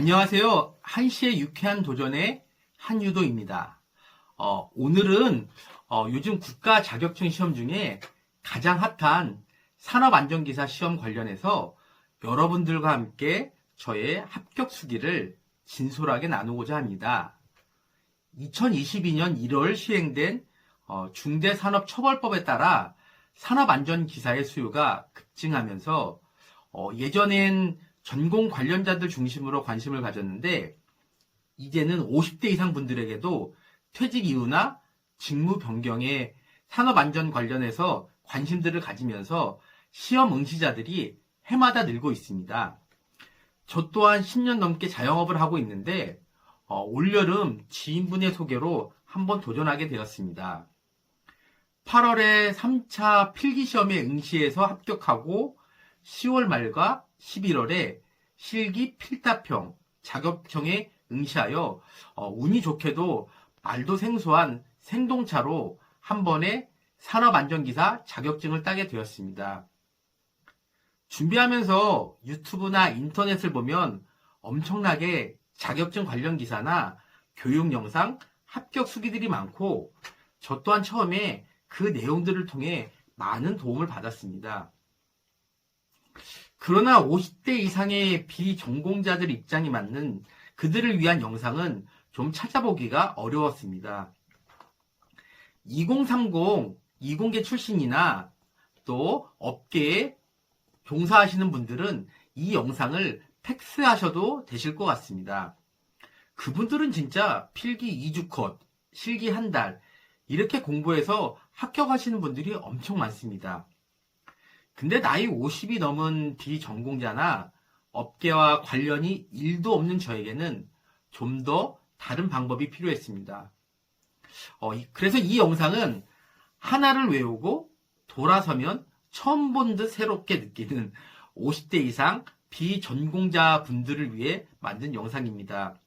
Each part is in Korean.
안녕하세요. 한시의 유쾌한 도전의 한유도입니다. 오늘은 요즘 국가 자격증 시험 중에 가장 핫한 산업안전기사 시험 관련해서 여러분들과 함께 저의 합격 수기를 진솔하게 나누고자 합니다. 2022년 1월 시행된 중대산업처벌법에 따라 산업안전기사의 수요가 급증하면서 예전엔 전공 관련자들 중심으로 관심을 가졌는데 이제는 50대 이상 분들에게도 퇴직 이후나 직무 변경에 산업안전 관련해서 관심들을 가지면서 시험 응시자들이 해마다 늘고 있습니다. 저 또한 10년 넘게 자영업을 하고 있는데 올여름 지인분의 소개로 한번 도전하게 되었습니다. 8월에 3차 필기시험에 응시해서 합격하고 10월 말과 11월에 실기 필답형 자격증에 응시하여 운이 좋게도 말도 생소한 생동차로 한 번에 산업안전기사 자격증을 따게 되었습니다. 준비하면서 유튜브나 인터넷을 보면 엄청나게 자격증 관련 기사나 교육 영상, 합격 수기들이 많고 저 또한 처음에 그 내용들을 통해 많은 도움을 받았습니다. 그러나 50대 이상의 비전공자들 입장이 맞는 그들을 위한 영상은 좀 찾아보기가 어려웠습니다. 2030, 이공계 출신이나 또 업계에 종사하시는 분들은 이 영상을 팩스하셔도 되실 것 같습니다. 그분들은 진짜 필기 2주 컷, 실기 한 달 이렇게 공부해서 합격하시는 분들이 엄청 많습니다. 근데 나이 50이 넘은 비전공자나 업계와 관련이 1도 없는 저에게는 좀 더 다른 방법이 필요했습니다. 그래서 이 영상은 하나를 외우고 돌아서면 처음 본 듯 새롭게 느끼는 50대 이상 비전공자 분들을 위해 만든 영상입니다.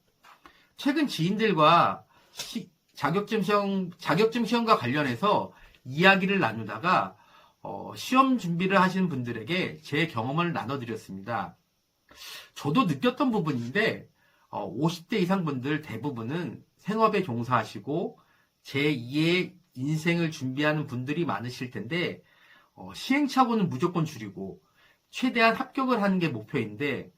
최근 지인들과 자격증 시험과 관련해서 이야기를 나누다가 시험 준비를 하시는 분들에게 제 경험을 나눠드렸습니다. 저도 느꼈던 부분인데 50대 이상 분들 대부분은 생업에 종사하시고 제2의 인생을 준비하는 분들이 많으실 텐데 시행착오는 무조건 줄이고 최대한 합격을 하는 게 목표인데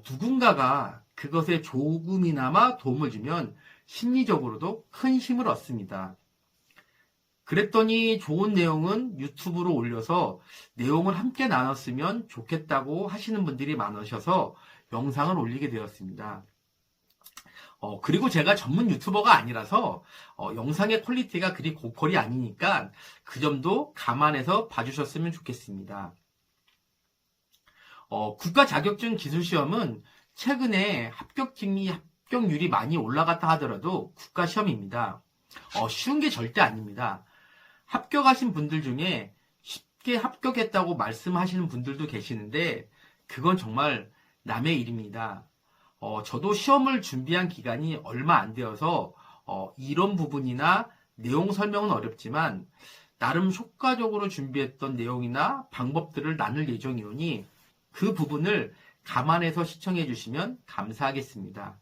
누군가가 그것에 조금이나마 도움을 주면 심리적으로도 큰 힘을 얻습니다. 그랬더니 좋은 내용은 유튜브로 올려서 내용을 함께 나눴으면 좋겠다고 하시는 분들이 많으셔서 영상을 올리게 되었습니다. 그리고 제가 전문 유튜버가 아니라서 영상의 퀄리티가 그리 고퀄이 아니니까 그 점도 감안해서 봐주셨으면 좋겠습니다. 국가 자격증 기술시험은 최근에 합격률이 많이 올라갔다 하더라도 국가시험입니다. 쉬운 게 절대 아닙니다. 합격하신 분들 중에 쉽게 합격했다고 말씀하시는 분들도 계시는데 그건 정말 남의 일입니다. 저도 시험을 준비한 기간이 얼마 안 되어서 이론 부분이나 내용 설명은 어렵지만 나름 효과적으로 준비했던 내용이나 방법들을 나눌 예정이오니 그 부분을 감안해서 시청해 주시면 감사하겠습니다.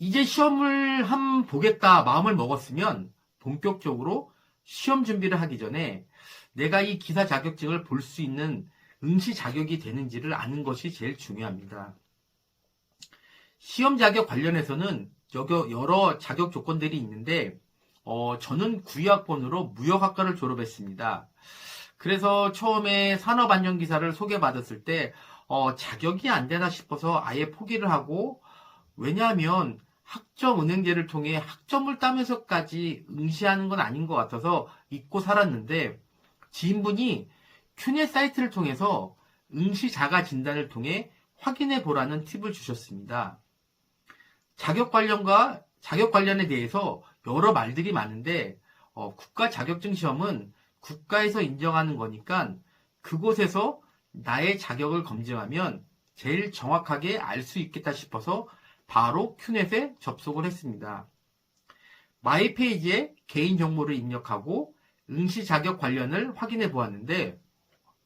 이제 시험을 한번 보겠다 마음을 먹었으면 본격적으로 시험 준비를 하기 전에 내가 이 기사 자격증을 볼 수 있는 응시 자격이 되는지를 아는 것이 제일 중요합니다. 시험 자격 관련해서는 여러 자격 조건들이 있는데 저는 9위학번으로 무역학과를 졸업했습니다. 그래서 처음에 산업안전기사를 소개받았을 때 자격이 안 되나 싶어서 아예 포기를 하고 왜냐하면 학점은행제를 통해 학점을 따면서까지 응시하는 건 아닌 것 같아서 잊고 살았는데 지인분이 큐넷 사이트를 통해서 응시 자가 진단을 통해 확인해 보라는 팁을 주셨습니다. 자격 관련에 대해서 여러 말들이 많은데 국가 자격증 시험은 국가에서 인정하는 거니까 그곳에서 나의 자격을 검증하면 제일 정확하게 알 수 있겠다 싶어서 바로 큐넷에 접속을 했습니다. 마이 페이지에 개인 정보를 입력하고 응시 자격 관련을 확인해 보았는데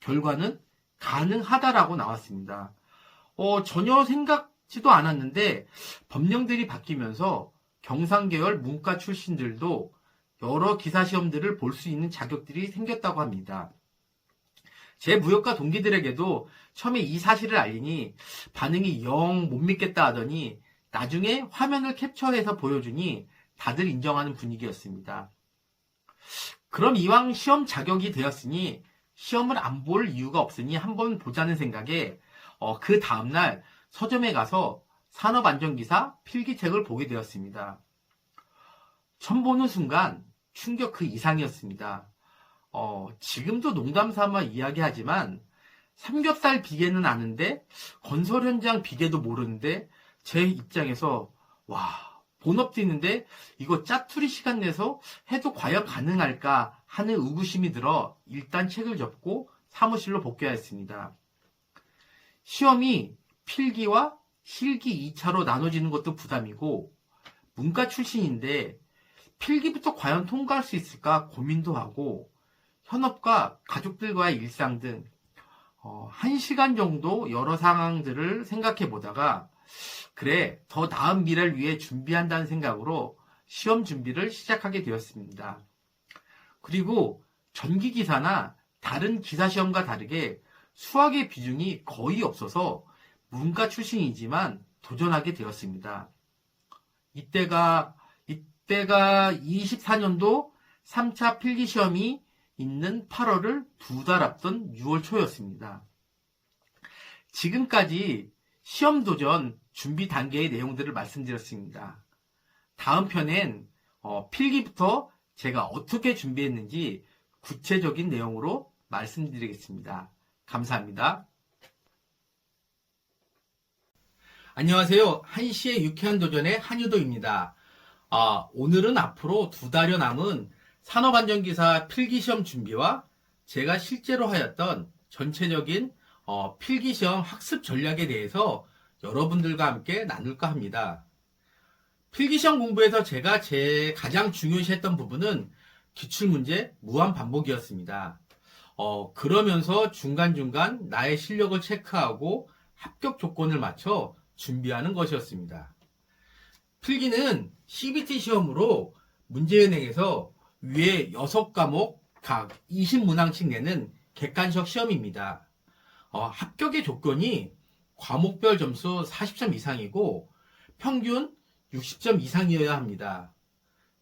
결과는 가능하다라고 나왔습니다. 전혀 생각지도 않았는데 법령들이 바뀌면서 경상계열 문과 출신들도 여러 기사 시험들을 볼 수 있는 자격들이 생겼다고 합니다. 제 무역과 동기들에게도 처음에 이 사실을 알리니 반응이 영 못 믿겠다 하더니 나중에 화면을 캡처해서 보여주니 다들 인정하는 분위기였습니다. 그럼 이왕 시험 자격이 되었으니 시험을 안 볼 이유가 없으니 한번 보자는 생각에 그 다음날 서점에 가서 산업안전기사 필기책을 보게 되었습니다. 처음 보는 순간 충격 그 이상이었습니다. 지금도 농담 삼아 이야기하지만 삼겹살 비계는 아는데 건설 현장 비계도 모르는데 제 입장에서 본업 뛰는데 이거 짜투리 시간 내서 해도 과연 가능할까 하는 의구심이 들어 일단 책을 접고 사무실로 복귀하였습니다. 시험이 필기와 실기 2차로 나눠지는 것도 부담이고 문과 출신인데 필기부터 과연 통과할 수 있을까 고민도 하고 현업과 가족들과의 일상 등 1시간 정도 여러 상황들을 생각해 보다가 그래, 더 나은 미래를 위해 준비한다는 생각으로 시험 준비를 시작하게 되었습니다. 그리고 전기기사나 다른 기사시험과 다르게 수학의 비중이 거의 없어서 문과 출신이지만 도전하게 되었습니다. 이때가 24년도 3차 필기시험이 있는 8월을 2달 앞둔 6월 초였습니다. 지금까지 시험 도전 준비 단계의 내용들을 말씀드렸습니다. 다음 편엔 필기부터 제가 어떻게 준비했는지 구체적인 내용으로 말씀드리겠습니다. 감사합니다. 안녕하세요. 한시의 유쾌한 도전의 한유도입니다. 오늘은 앞으로 2달여 남은 산업안전기사 필기시험 준비와 제가 실제로 하였던 전체적인 필기시험 학습 전략에 대해서 여러분들과 함께 나눌까 합니다. 필기시험 공부에서 제가 가장 중요시했던 부분은 기출문제 무한 반복이었습니다. 그러면서 중간중간 나의 실력을 체크하고 합격 조건을 맞춰 준비하는 것이었습니다. 필기는 CBT 시험으로 문제은행에서 위에 6과목 각 20문항씩 내는 객관식 시험입니다. 합격의 조건이 과목별 점수 40점 이상이고 평균 60점 이상이어야 합니다.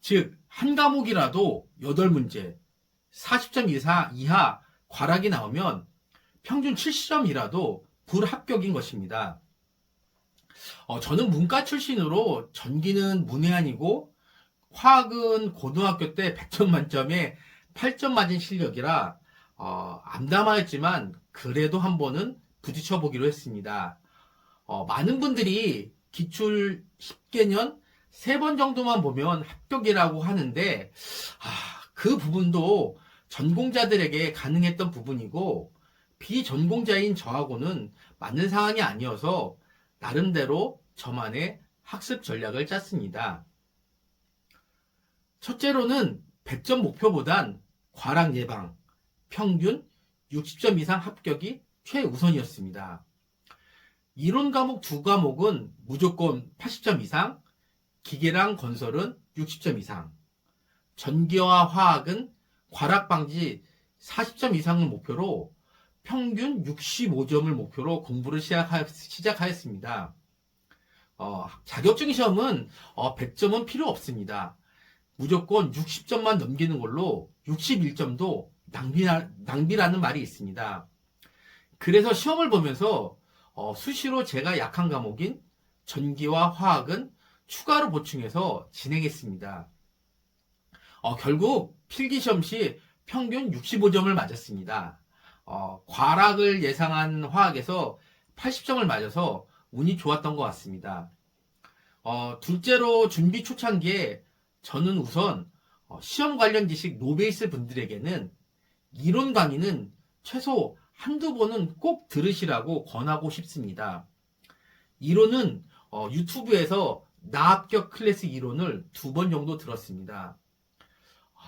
즉, 한 과목이라도 8문제, 40점 이하 과락이 나오면 평균 70점이라도 불합격인 것입니다. 저는 문과 출신으로 전기는 문해안이고 화학은 고등학교 때 100점 만점에 8점 맞은 실력이라 암담하였지만 그래도 한 번은 부딪혀 보기로 했습니다. 많은 분들이 기출 10개년 3번 정도만 보면 합격이라고 하는데 그 부분도 전공자들에게 가능했던 부분이고 비전공자인 저하고는 맞는 상황이 아니어서 나름대로 저만의 학습 전략을 짰습니다. 첫째로는 100점 목표보단 과락 예방, 평균 60점 이상 합격이 최우선이었습니다. 이론 과목 2과목은 무조건 80점 이상, 기계랑 건설은 60점 이상, 전기와 화학은 과락 방지 40점 이상을 목표로 평균 65점을 목표로 공부를 시작하였습니다. 자격증 시험은 100점은 필요 없습니다. 무조건 60점만 넘기는 걸로 61점도 낭비라는 말이 있습니다. 그래서 시험을 보면서 수시로 제가 약한 과목인 전기와 화학은 추가로 보충해서 진행했습니다. 결국 필기시험 시 평균 65점을 맞았습니다. 과락을 예상한 화학에서 80점을 맞아서 운이 좋았던 것 같습니다. 둘째로 준비 초창기에 저는 우선 시험 관련 지식 노베이스 분들에게는 이론 강의는 최소 한두 번은 꼭 들으시라고 권하고 싶습니다. 이론은 유튜브에서 나합격 클래스 이론을 2번 정도 들었습니다.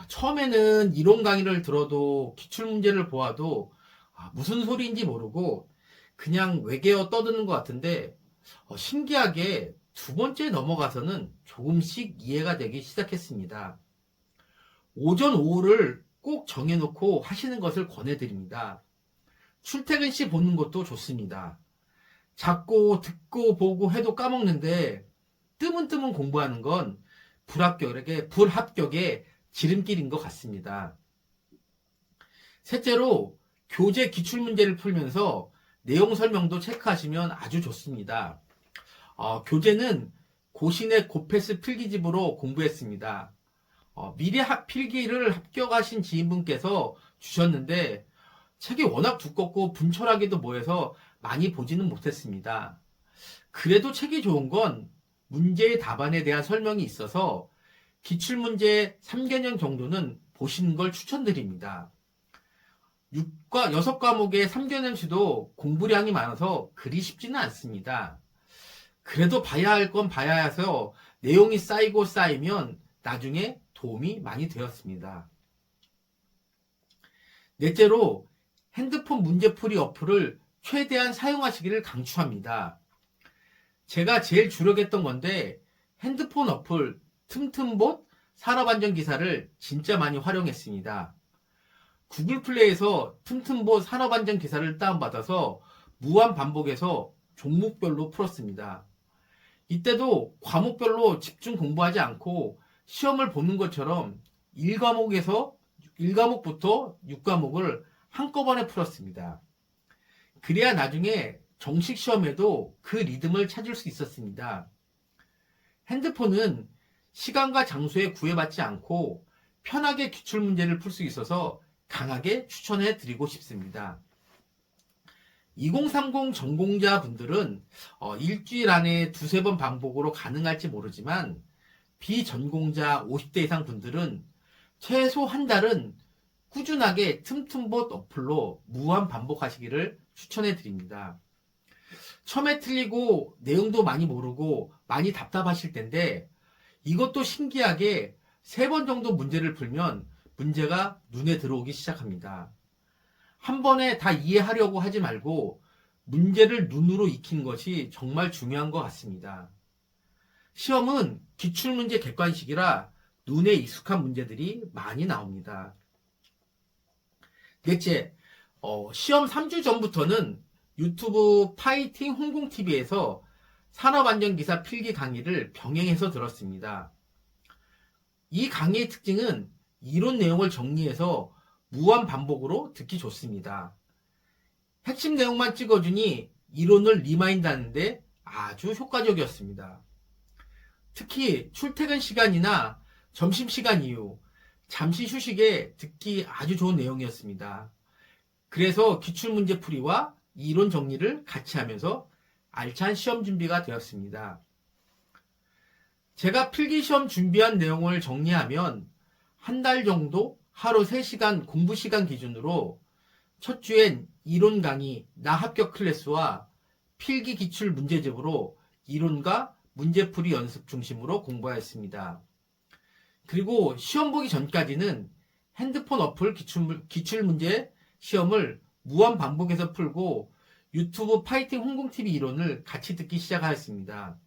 처음에는 이론 강의를 들어도 기출문제를 보아도 무슨 소리인지 모르고 그냥 외계어 떠드는 것 같은데 신기하게 두 번째 넘어가서는 조금씩 이해가 되기 시작했습니다. 오전 오후를 꼭 정해놓고 하시는 것을 권해드립니다. 출퇴근 시 보는 것도 좋습니다. 자꾸 듣고 보고 해도 까먹는데 뜨문뜨문 공부하는 건 불합격의 지름길인 것 같습니다. 셋째로 교재 기출문제를 풀면서 내용 설명도 체크하시면 아주 좋습니다. 교재는 고신의 고패스 필기집으로 공부했습니다. 미리 필기를 합격하신 지인분께서 주셨는데 책이 워낙 두껍고 분철하기도 뭐해서 많이 보지는 못했습니다. 그래도 책이 좋은 건 문제의 답안에 대한 설명이 있어서 기출문제 3개년 정도는 보시는 걸 추천드립니다. 6과목의 3개년치도 공부량이 많아서 그리 쉽지는 않습니다. 그래도 봐야 할 건 봐야 해서 내용이 쌓이면 나중에 도움이 많이 되었습니다. 넷째로 핸드폰 문제풀이 어플을 최대한 사용하시기를 강추합니다. 제가 제일 주력했던 건데 핸드폰 어플 틈틈봇 산업안전기사를 진짜 많이 활용했습니다. 구글 플레이에서 틈틈봇 산업안전기사를 다운받아서 무한 반복해서 종목별로 풀었습니다. 이때도 과목별로 집중 공부하지 않고 시험을 보는 것처럼 1과목부터 6과목을 한꺼번에 풀었습니다. 그래야 나중에 정식 시험에도 그 리듬을 찾을 수 있었습니다. 핸드폰은 시간과 장소에 구애받지 않고 편하게 기출문제를 풀 수 있어서 강하게 추천해 드리고 싶습니다. 2030 전공자 분들은 일주일 안에 두세 번 반복으로 가능할지 모르지만 비전공자 50대 이상 분들은 최소 한 달은 꾸준하게 틈틈봇 어플로 무한 반복하시기를 추천해 드립니다. 처음에 틀리고 내용도 많이 모르고 많이 답답하실 텐데 이것도 신기하게 3번 정도 문제를 풀면 문제가 눈에 들어오기 시작합니다. 한 번에 다 이해하려고 하지 말고 문제를 눈으로 익히는 것이 정말 중요한 것 같습니다. 시험은 기출문제 객관식이라 눈에 익숙한 문제들이 많이 나옵니다. 넷째, 시험 3주 전부터는 유튜브 파이팅 홍콩TV에서 산업안전기사 필기 강의를 병행해서 들었습니다. 이 강의의 특징은 이론 내용을 정리해서 무한 반복으로 듣기 좋습니다. 핵심 내용만 찍어주니 이론을 리마인드하는데 아주 효과적이었습니다. 특히 출퇴근 시간이나 점심시간 이후 잠시 휴식에 듣기 아주 좋은 내용이었습니다. 그래서 기출문제 풀이와 이론 정리를 같이 하면서 알찬 시험 준비가 되었습니다. 제가 필기시험 준비한 내용을 정리하면 한 달 정도 하루 3시간 공부 시간 기준으로 첫 주엔 이론 강의 나 합격 클래스와 필기 기출 문제집으로 이론과 문제풀이 연습 중심으로 공부하였습니다. 그리고 시험 보기 전까지는 핸드폰 어플 기출문제 시험을 무한 반복해서 풀고 유튜브 파이팅 홍콩TV 이론을 같이 듣기 시작하였습니다.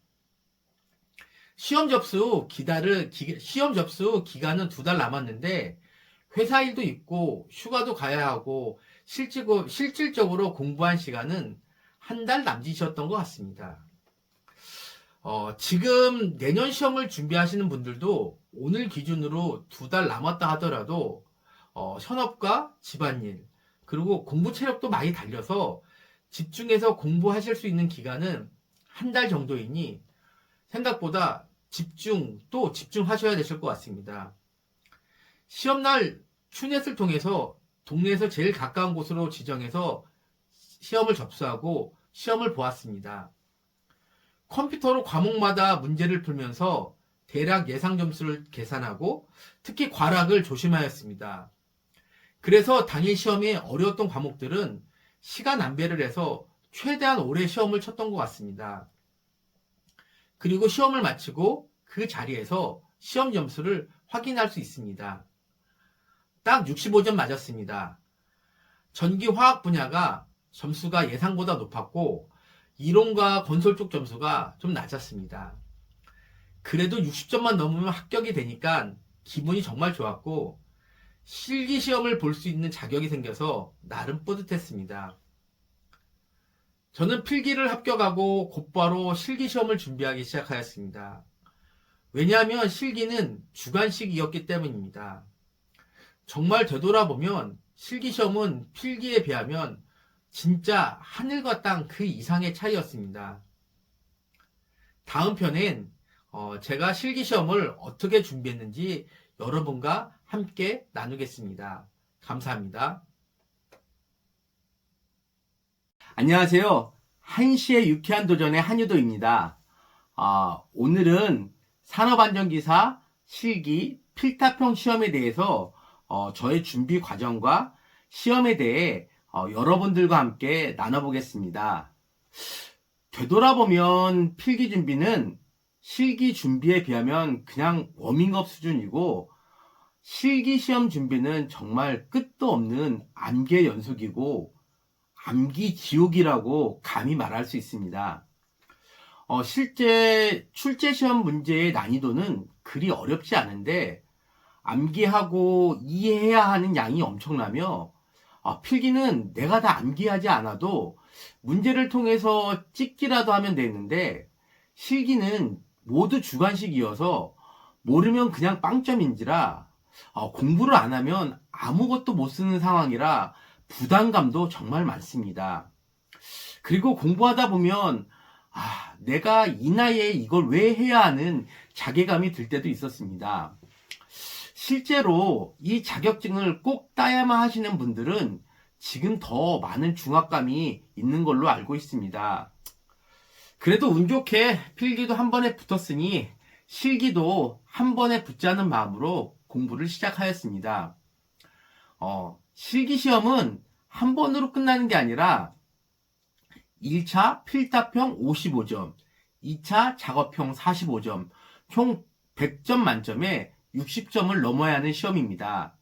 시험 접수 기간은 2달 남았는데 회사 일도 있고 휴가도 가야 하고 실질적으로 공부한 시간은 한 달 남짓이었던 것 같습니다. 지금 내년 시험을 준비하시는 분들도 오늘 기준으로 2달 남았다 하더라도 현업과 집안일 그리고 공부 체력도 많이 달려서 집중해서 공부하실 수 있는 기간은 한 달 정도이니 생각보다 집중하셔야 되실 것 같습니다. 시험날 큐넷을 통해서 동네에서 제일 가까운 곳으로 지정해서 시험을 접수하고 시험을 보았습니다. 컴퓨터로 과목마다 문제를 풀면서 대략 예상 점수를 계산하고 특히 과락을 조심하였습니다. 그래서 당일 시험에 어려웠던 과목들은 시간 안배를 해서 최대한 오래 시험을 쳤던 것 같습니다. 그리고 시험을 마치고 그 자리에서 시험 점수를 확인할 수 있습니다. 딱 65점 맞았습니다. 전기 화학 분야가 점수가 예상보다 높았고 이론과 건설 쪽 점수가 좀 낮았습니다. 그래도 60점만 넘으면 합격이 되니까 기분이 정말 좋았고 실기 시험을 볼 수 있는 자격이 생겨서 나름 뿌듯했습니다. 저는 필기를 합격하고 곧바로 실기 시험을 준비하기 시작하였습니다. 왜냐하면 실기는 주관식이었기 때문입니다. 정말 되돌아보면 실기 시험은 필기에 비하면 진짜 하늘과 땅 그 이상의 차이였습니다. 다음 편엔 제가 실기 시험을 어떻게 준비했는지 여러분과 함께 나누겠습니다. 감사합니다. 안녕하세요. 한시의 유쾌한 도전의 한유도입니다. 오늘은 산업안전기사 실기 필답형 시험에 대해서 저의 준비 과정과 시험에 대해 여러분들과 함께 나눠보겠습니다. 되돌아보면 필기 준비는 실기 준비에 비하면 그냥 워밍업 수준이고 실기 시험 준비는 정말 끝도 없는 암기의 연속이고 암기 지옥이라고 감히 말할 수 있습니다. 실제 출제 시험 문제의 난이도는 그리 어렵지 않은데 암기하고 이해해야 하는 양이 엄청나며 필기는 내가 다 암기하지 않아도 문제를 통해서 찍기라도 하면 되는데 실기는 모두 주관식이어서 모르면 그냥 빵점인지라 공부를 안 하면 아무것도 못 쓰는 상황이라 부담감도 정말 많습니다. 그리고 공부하다 보면 내가 이 나이에 이걸 왜 해야 하는 자괴감이 들 때도 있었습니다. 실제로 이 자격증을 꼭 따야만 하시는 분들은 지금 더 많은 중압감이 있는 걸로 알고 있습니다. 그래도 운 좋게 필기도 한 번에 붙었으니 실기도 한 번에 붙자는 마음으로 공부를 시작하였습니다. 실기 시험은 한 번으로 끝나는 게 아니라 1차 필답형 55점, 2차 작업형 45점, 총 100점 만점에 60점을 넘어야 하는 시험입니다.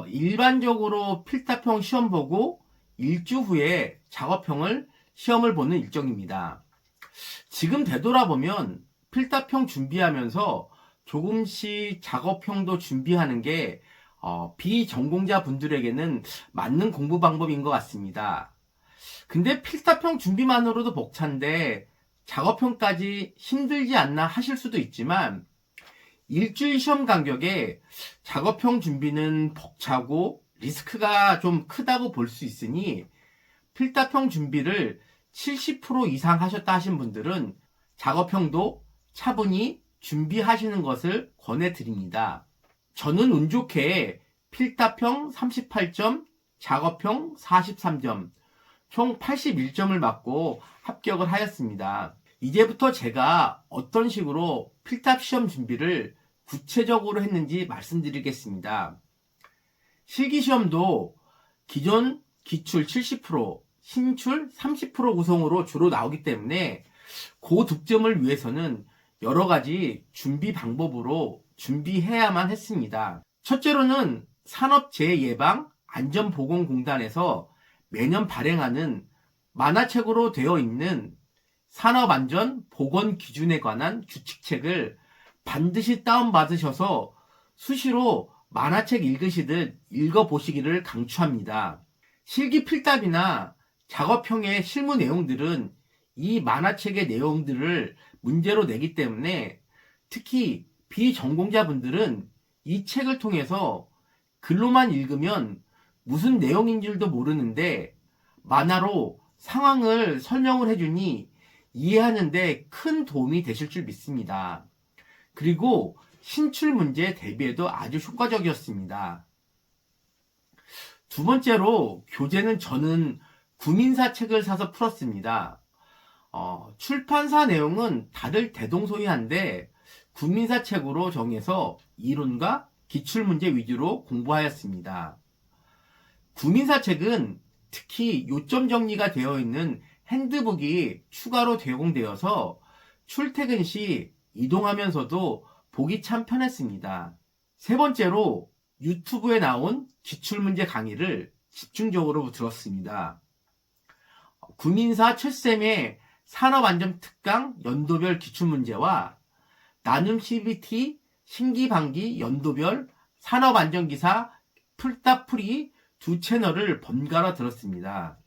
일반적으로 필답형 시험 보고 일주 후에 작업형을 시험을 보는 일정입니다. 지금 되돌아보면 필답형 준비하면서 조금씩 작업형도 준비하는 게 비전공자 분들에게는 맞는 공부 방법인 것 같습니다. 근데 필답형 준비만으로도 벅찬데 작업형까지 힘들지 않나 하실 수도 있지만 일주일 시험 간격에 작업형 준비는 벅차고 리스크가 좀 크다고 볼 수 있으니 필답형 준비를 70% 이상 하셨다 하신 분들은 작업형도 차분히 준비하시는 것을 권해드립니다. 저는 운 좋게 필답형 38점, 작업형 43점, 총 81점을 맞고 합격을 하였습니다. 이제부터 제가 어떤 식으로 필답 시험 준비를 구체적으로 했는지 말씀드리겠습니다. 실기시험도 기존 기출 70%, 신출 30% 구성으로 주로 나오기 때문에 고득점을 위해서는 여러 가지 준비 방법으로 준비해야만 했습니다. 첫째로는 산업재해예방 안전보건공단에서 매년 발행하는 만화책으로 되어 있는 산업안전보건기준에 관한 규칙책을 반드시 다운받으셔서 수시로 만화책 읽으시듯 읽어보시기를 강추합니다. 실기 필답이나 작업형의 실무 내용들은 이 만화책의 내용들을 문제로 내기 때문에 특히 비전공자분들은 이 책을 통해서 글로만 읽으면 무슨 내용인 줄도 모르는데 만화로 상황을 설명을 해주니 이해하는데 큰 도움이 되실 줄 믿습니다. 그리고 신출 문제 대비에도 아주 효과적이었습니다. 두 번째로 교재는 저는 구민사 책을 사서 풀었습니다. 출판사 내용은 다들 대동소이한데 구민사 책으로 정해서 이론과 기출문제 위주로 공부하였습니다. 구민사 책은 특히 요점 정리가 되어 있는 핸드북이 추가로 제공되어서 출퇴근 시 이동하면서도 보기 참 편했습니다. 세 번째로 유튜브에 나온 기출문제 강의를 집중적으로 들었습니다. 구민사 최쌤의 산업안전특강 연도별 기출문제와 나눔 CBT 신기반기 연도별 산업안전기사 풀따풀이 두 채널을 번갈아 들었습니다.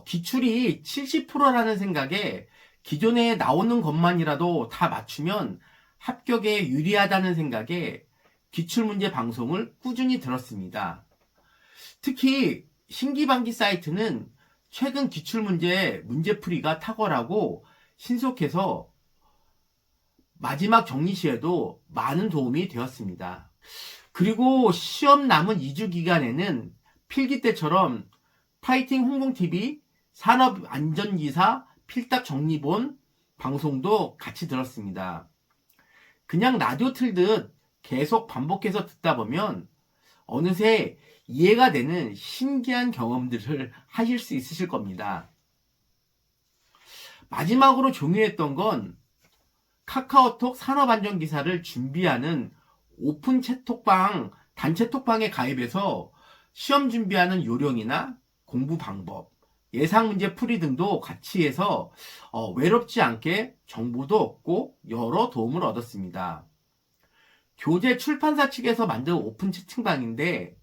기출이 70%라는 생각에 기존에 나오는 것만이라도 다 맞추면 합격에 유리하다는 생각에 기출문제 방송을 꾸준히 들었습니다. 특히 신기반기 사이트는 최근 기출문제 문제풀이가 탁월하고 신속해서 마지막 정리 시에도 많은 도움이 되었습니다. 그리고 시험 남은 2주 기간에는 필기 때처럼 파이팅 홍콩TV 산업안전기사 필답 정리본 방송도 같이 들었습니다. 그냥 라디오 틀듯 계속 반복해서 듣다 보면 어느새 이해가 되는 신기한 경험들을 하실 수 있으실 겁니다. 마지막으로 종료했던 건 카카오톡 산업안전기사를 준비하는 오픈 채톡방, 단체 톡방에 가입해서 시험 준비하는 요령이나 공부 방법, 예상 문제 풀이 등도 같이 해서 외롭지 않게 정보도 얻고 여러 도움을 얻었습니다. 교재 출판사 측에서 만든 오픈 채팅방인데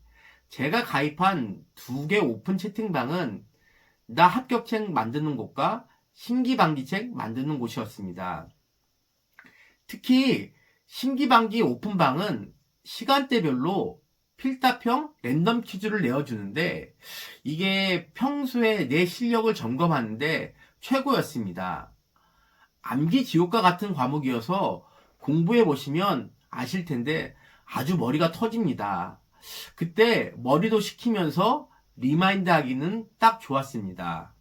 제가 가입한 2개 오픈 채팅방은 나 합격책 만드는 곳과 신기반기책 만드는 곳이었습니다. 특히 신기반기 오픈방은 시간대별로 필답형 랜덤 퀴즈를 내어주는데 이게 평소에 내 실력을 점검하는데 최고였습니다. 암기 지옥과 같은 과목이어서 공부해 보시면 아실 텐데 아주 머리가 터집니다. 그때 머리도 식히면서 리마인드 하기는 딱 좋았습니다.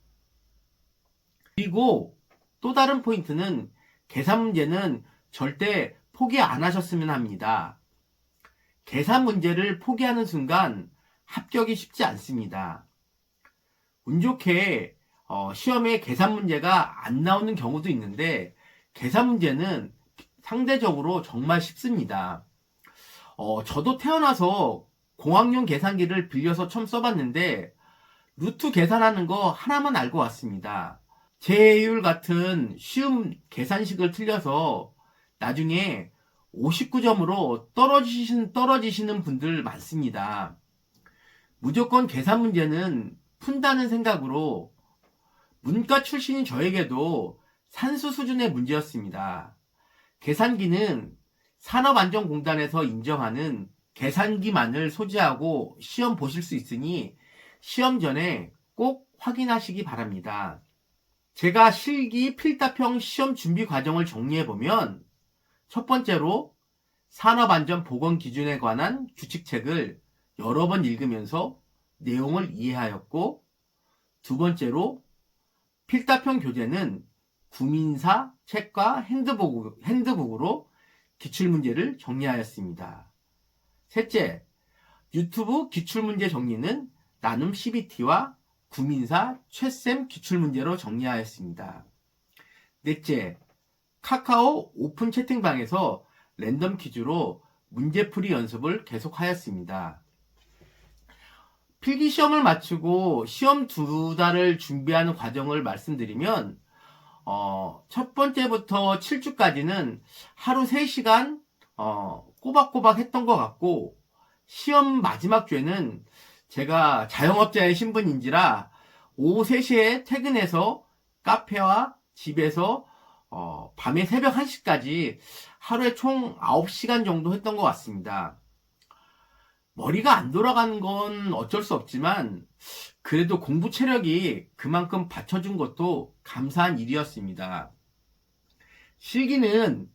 그리고 또 다른 포인트는 계산 문제는 절대 포기 안 하셨으면 합니다. 계산 문제를 포기하는 순간 합격이 쉽지 않습니다. 운 좋게 시험에 계산 문제가 안 나오는 경우도 있는데 계산 문제는 상대적으로 정말 쉽습니다. 저도 태어나서 공학용 계산기를 빌려서 처음 써봤는데 루트 계산하는 거 하나만 알고 왔습니다. 제율 같은 쉬운 계산식을 틀려서 나중에 59점으로 떨어지시는 분들 많습니다. 무조건 계산 문제는 푼다는 생각으로 문과 출신인 저에게도 산수 수준의 문제였습니다. 계산기는 산업안전공단에서 인정하는 계산기만을 소지하고 시험 보실 수 있으니 시험 전에 꼭 확인하시기 바랍니다. 제가 실기 필답형 시험 준비 과정을 정리해보면 첫 번째로 산업안전보건기준에 관한 규칙책을 여러 번 읽으면서 내용을 이해하였고, 두 번째로 필답형 교재는 구민사 책과 핸드북으로 기출문제를 정리하였습니다. 셋째, 유튜브 기출문제 정리는 나눔 CBT와 구민사 최쌤 기출문제로 정리하였습니다. 넷째, 카카오 오픈 채팅방에서 랜덤 퀴즈로 문제풀이 연습을 계속하였습니다. 필기시험을 마치고 시험 2달을 준비하는 과정을 말씀드리면 첫 번째부터 7주까지는 하루 3시간 꼬박꼬박 했던 것 같고, 시험 마지막 주에는 제가 자영업자의 신분인지라 오후 3시에 퇴근해서 카페와 집에서 밤에 새벽 1시까지 하루에 총 9시간 정도 했던 것 같습니다. 머리가 안 돌아가는 건 어쩔 수 없지만 그래도 공부 체력이 그만큼 받쳐준 것도 감사한 일이었습니다. 실기는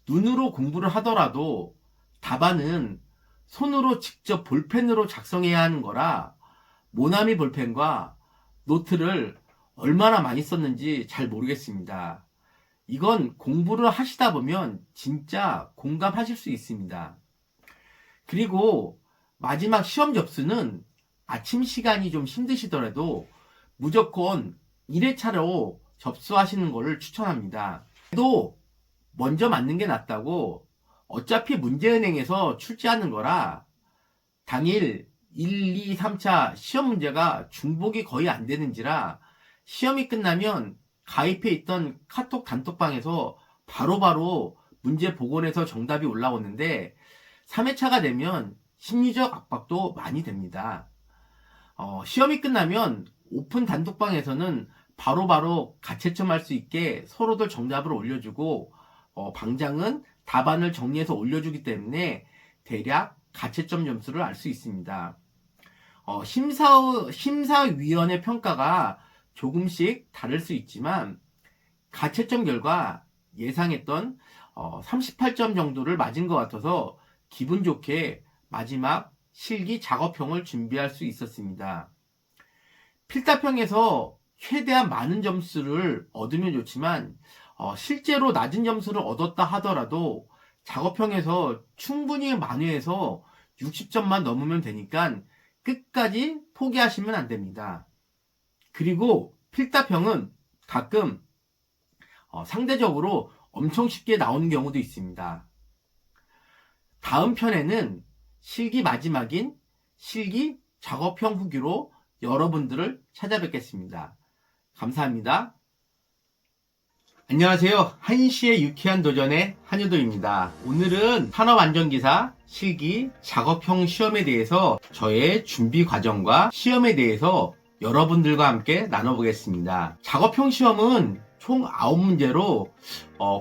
눈으로 공부를 하더라도 답안은 손으로 직접 볼펜으로 작성해야 하는 거라 모나미 볼펜과 노트를 얼마나 많이 썼는지 잘 모르겠습니다. 이건 공부를 하시다 보면 진짜 공감하실 수 있습니다. 그리고 마지막 시험 접수는 아침 시간이 좀 힘드시더라도 무조건 1회차로 접수하시는 것을 추천합니다. 또 먼저 맞는 게 낫다고 어차피 문제은행에서 출제하는 거라 당일 1, 2, 3차 시험 문제가 중복이 거의 안 되는지라 시험이 끝나면 가입해 있던 카톡 단톡방에서 바로바로 문제 복원해서 정답이 올라오는데 3회차가 되면 심리적 압박도 많이 됩니다. 시험이 끝나면 오픈 단톡방에서는 바로바로 가채점할 수 있게 서로들 정답을 올려주고 방장은 답안을 정리해서 올려주기 때문에 대략 가채점 점수를 알 수 있습니다. 심사위원회 평가가 조금씩 다를 수 있지만 가채점 결과 예상했던 38점 정도를 맞은 것 같아서 기분 좋게 마지막 실기 작업형을 준비할 수 있었습니다. 필답형에서 최대한 많은 점수를 얻으면 좋지만 실제로 낮은 점수를 얻었다 하더라도 작업형에서 충분히 만회해서 60점만 넘으면 되니까 끝까지 포기하시면 안 됩니다. 그리고 필답형은 가끔 상대적으로 엄청 쉽게 나오는 경우도 있습니다. 다음 편에는 실기 마지막인 실기 작업형 후기로 여러분들을 찾아뵙겠습니다. 감사합니다. 안녕하세요. 한시의 유쾌한 도전의 한유도입니다. 오늘은 산업안전기사 실기 작업형 시험에 대해서 저의 준비 과정과 시험에 대해서 여러분들과 함께 나눠보겠습니다. 작업형 시험은 총 9문제로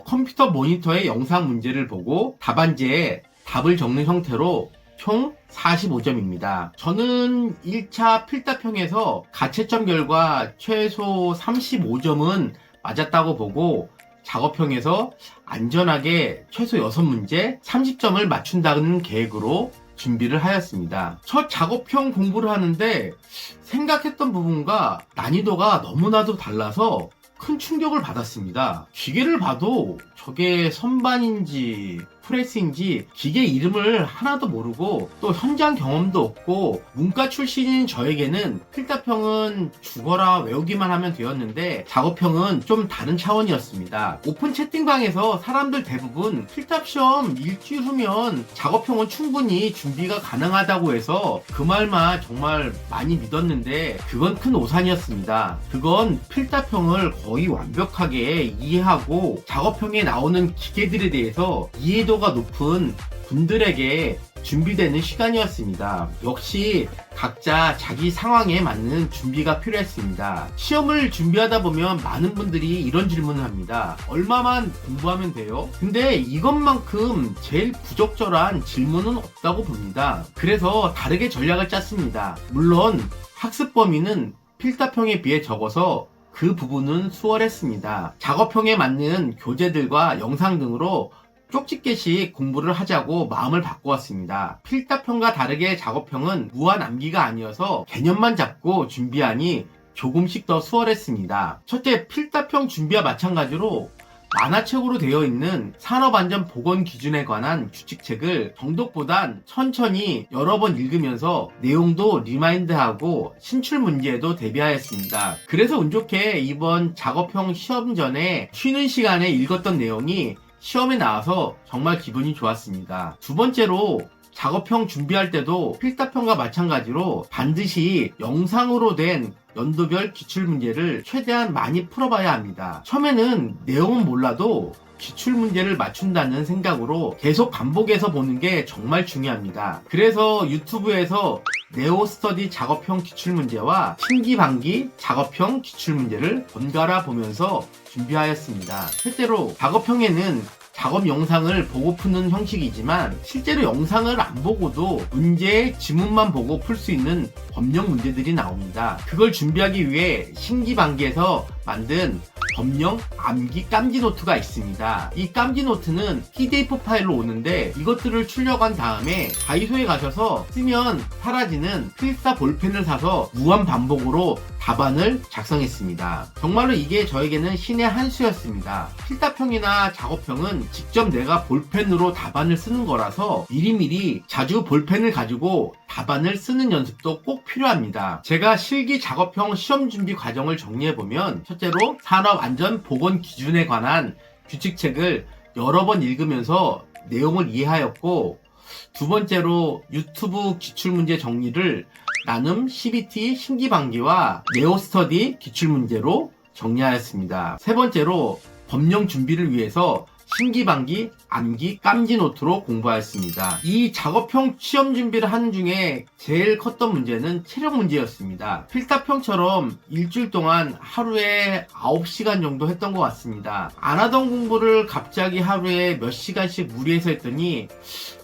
컴퓨터 모니터의 영상 문제를 보고 답안지에 답을 적는 형태로 총 45점입니다. 저는 1차 필답형에서 가채점 결과 최소 35점은 맞았다고 보고 작업형에서 안전하게 최소 6문제 30점을 맞춘다는 계획으로 준비를 하였습니다. 첫 작업형 공부를 하는데 생각했던 부분과 난이도가 너무나도 달라서 큰 충격을 받았습니다. 기계를 봐도 저게 선반인지 프레스인지 기계 이름을 하나도 모르고 또 현장 경험도 없고 문과 출신인 저에게는 필답형은 죽어라 외우기만 하면 되었는데 작업형은 좀 다른 차원이었습니다. 오픈 채팅방에서 사람들 대부분 필답시험 일주일 후면 작업형은 충분히 준비가 가능하다고 해서 그 말만 정말 많이 믿었는데 그건 큰 오산이었습니다. 그건 필답형을 거의 완벽하게 이해하고 작업형에 나오는 기계들에 대해서 이해도가 높은 분들에게 준비되는 시간이었습니다. 역시 각자 자기 상황에 맞는 준비가 필요했습니다. 시험을 준비하다 보면 많은 분들이 이런 질문을 합니다. 얼마만 공부하면 돼요? 근데 이것만큼 제일 부적절한 질문은 없다고 봅니다. 그래서 다르게 전략을 짰습니다. 물론 학습 범위는 필답형에 비해 적어서 그 부분은 수월했습니다. 작업형에 맞는 교재들과 영상 등으로 쪽집게씩 공부를 하자고 마음을 바꾸었습니다. 필답형과 다르게 작업형은 무한 암기가 아니어서 개념만 잡고 준비하니 조금씩 더 수월했습니다. 첫째, 필답형 준비와 마찬가지로 만화책으로 되어 있는 산업안전보건기준에 관한 규칙책을 정독보단 천천히 여러 번 읽으면서 내용도 리마인드하고 신출문제에도 대비하였습니다. 그래서 운 좋게 이번 작업형 시험 전에 쉬는 시간에 읽었던 내용이 시험에 나와서 정말 기분이 좋았습니다. 두 번째로 작업형 준비할 때도 필답형과 마찬가지로 반드시 영상으로 된 연도별 기출문제를 최대한 많이 풀어봐야 합니다. 처음에는 내용은 몰라도 기출문제를 맞춘다는 생각으로 계속 반복해서 보는 게 정말 중요합니다. 그래서 유튜브에서 네오스터디 작업형 기출문제와 신기반기 작업형 기출문제를 번갈아 보면서 준비하였습니다. 실제로 작업형에는 작업 영상을 보고 푸는 형식이지만 실제로 영상을 안 보고도 문제의 지문만 보고 풀 수 있는 법령 문제들이 나옵니다. 그걸 준비하기 위해 신기반기에서 만든 법령 암기 깜지 노트가 있습니다. 이 깜지 노트는 PDF 파일로 오는데 이것들을 출력한 다음에 다이소에 가셔서 쓰면 사라지는 필사 볼펜을 사서 무한 반복으로 답안을 작성했습니다. 정말로 이게 저에게는 신의 한 수였습니다. 필답형이나 작업형은 직접 내가 볼펜으로 답안을 쓰는 거라서 미리미리 자주 볼펜을 가지고 답안을 쓰는 연습도 꼭 필요합니다. 제가 실기 작업형 시험 준비 과정을 정리해보면 첫째로 산업안전보건기준에 관한 규칙책을 여러 번 읽으면서 내용을 이해하였고 두 번째로 유튜브 기출문제 정리를 나눔 CBT 신기방기와 네오스터디 기출문제로 정리하였습니다. 세 번째로 법령 준비를 위해서 신기방기, 암기, 깜지노트로 공부하였습니다. 이 작업형 시험 준비를 하는 중에 제일 컸던 문제는 체력 문제였습니다. 필사평처럼 일주일 동안 하루에 9시간 정도 했던 것 같습니다. 안 하던 공부를 갑자기 하루에 몇 시간씩 무리해서 했더니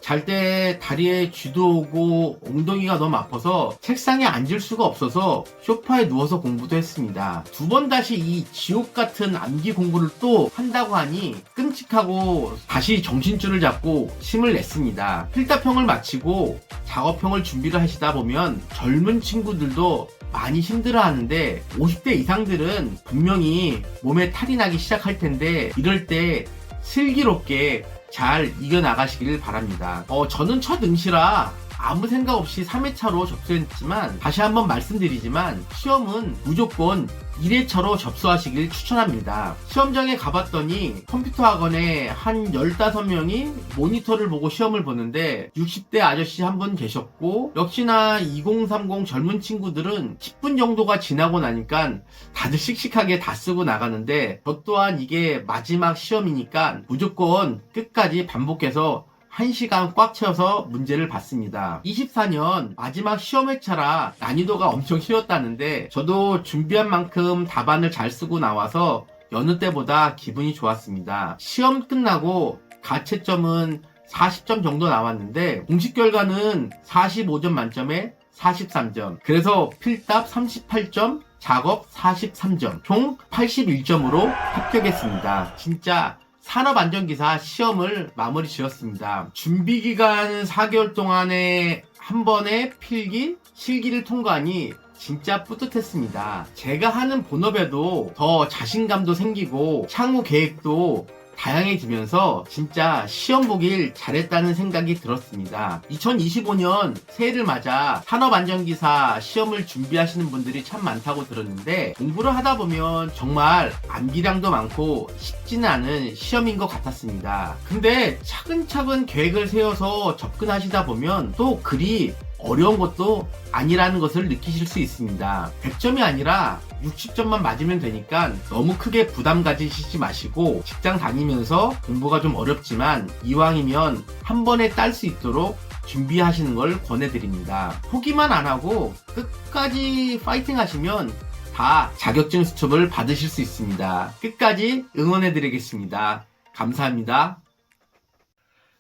잘 때 다리에 쥐도 오고 엉덩이가 너무 아파서 책상에 앉을 수가 없어서 소파에 누워서 공부도 했습니다. 두 번 다시 이 지옥 같은 암기 공부를 또 한다고 하니 끔찍하고 다시 정신줄을 잡고 힘을 냈습니다. 필사평을 마치고 작업형을 준비를 하시다 보면 젊은 친구들도 많이 힘들어 하는데 50대 이상들은 분명히 몸에 탈이 나기 시작할 텐데 이럴 때 슬기롭게 잘 이겨나가시길 바랍니다. 저는 첫 응시라 아무 생각 없이 3회차로 접수했지만 다시 한번 말씀드리지만 시험은 무조건 1회차로 접수하시길 추천합니다. 시험장에 가봤더니 컴퓨터 학원에 한 15명이 모니터를 보고 시험을 보는데 60대 아저씨 한 분 계셨고 역시나 2030 젊은 친구들은 10분 정도가 지나고 나니까 다들 씩씩하게 다 쓰고 나가는데 저 또한 이게 마지막 시험이니까 무조건 끝까지 반복해서 1시간 꽉 채워서 문제를 봤습니다. 24년 마지막 시험 회차라 난이도가 엄청 쉬웠다는데 저도 준비한 만큼 답안을 잘 쓰고 나와서 여느 때보다 기분이 좋았습니다. 시험 끝나고 가채점은 40점 정도 나왔는데 공식 결과는 45점 만점에 43점. 그래서 필답 38점, 작업 43점, 총 81점으로 합격했습니다. 진짜 산업안전기사 시험을 마무리 지었습니다. 준비기간 4개월 동안에 한 번에 필기, 실기를 통과하니 진짜 뿌듯했습니다. 제가 하는 본업에도 더 자신감도 생기고 향후 계획도 다양해지면서 진짜 시험 보길 잘했다는 생각이 들었습니다. 2025년 새해를 맞아 산업안전기사 시험을 준비하시는 분들이 참 많다고 들었는데 공부를 하다 보면 정말 암기량도 많고 쉽지는 않은 시험인 것 같았습니다. 근데 차근차근 계획을 세워서 접근하시다 보면 또 그리 어려운 것도 아니라는 것을 느끼실 수 있습니다. 100점이 아니라 60점만 맞으면 되니까 너무 크게 부담 가지시지 마시고 직장 다니면서 공부가 좀 어렵지만 이왕이면 한 번에 딸 수 있도록 준비하시는 걸 권해드립니다. 포기만 안 하고 끝까지 파이팅 하시면 다 자격증 수첩을 받으실 수 있습니다. 끝까지 응원해드리겠습니다. 감사합니다.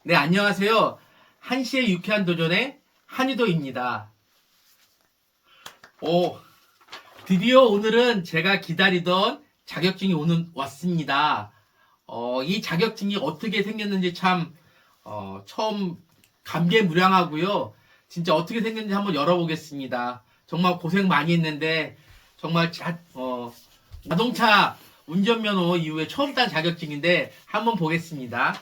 네, 안녕하세요. 한시의 유쾌한 도전의 한유도입니다. 드디어 오늘은 제가 기다리던 자격증이 왔습니다. 이 자격증이 어떻게 생겼는지 참 처음 감개무량하고요. 진짜 어떻게 생겼는지 한번 열어보겠습니다. 정말 고생 많이 했는데 정말 자동차 운전면허 이후에 처음 딴 자격증인데 한번 보겠습니다.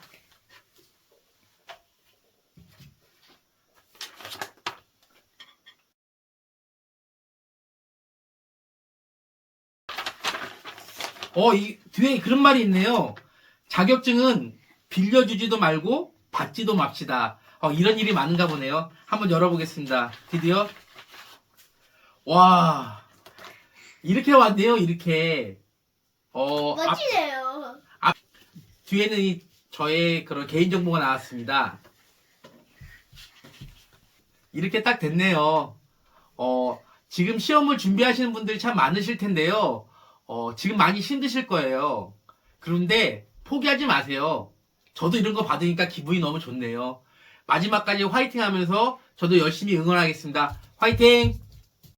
이 뒤에 그런 말이 있네요. 자격증은 빌려주지도 말고 받지도 맙시다. 이런 일이 많은가 보네요. 한번 열어보겠습니다. 드디어. 와, 이렇게 왔네요. 이렇게. 멋지네요. 뒤에는 저의 그런 개인정보가 나왔습니다. 이렇게 딱 됐네요. 지금 시험을 준비하시는 분들이 참 많으실 텐데요. 지금 많이 힘드실 거예요. 그런데 포기하지 마세요. 저도 이런 거 받으니까 기분이 너무 좋네요. 마지막까지 화이팅 하면서 저도 열심히 응원하겠습니다. 화이팅!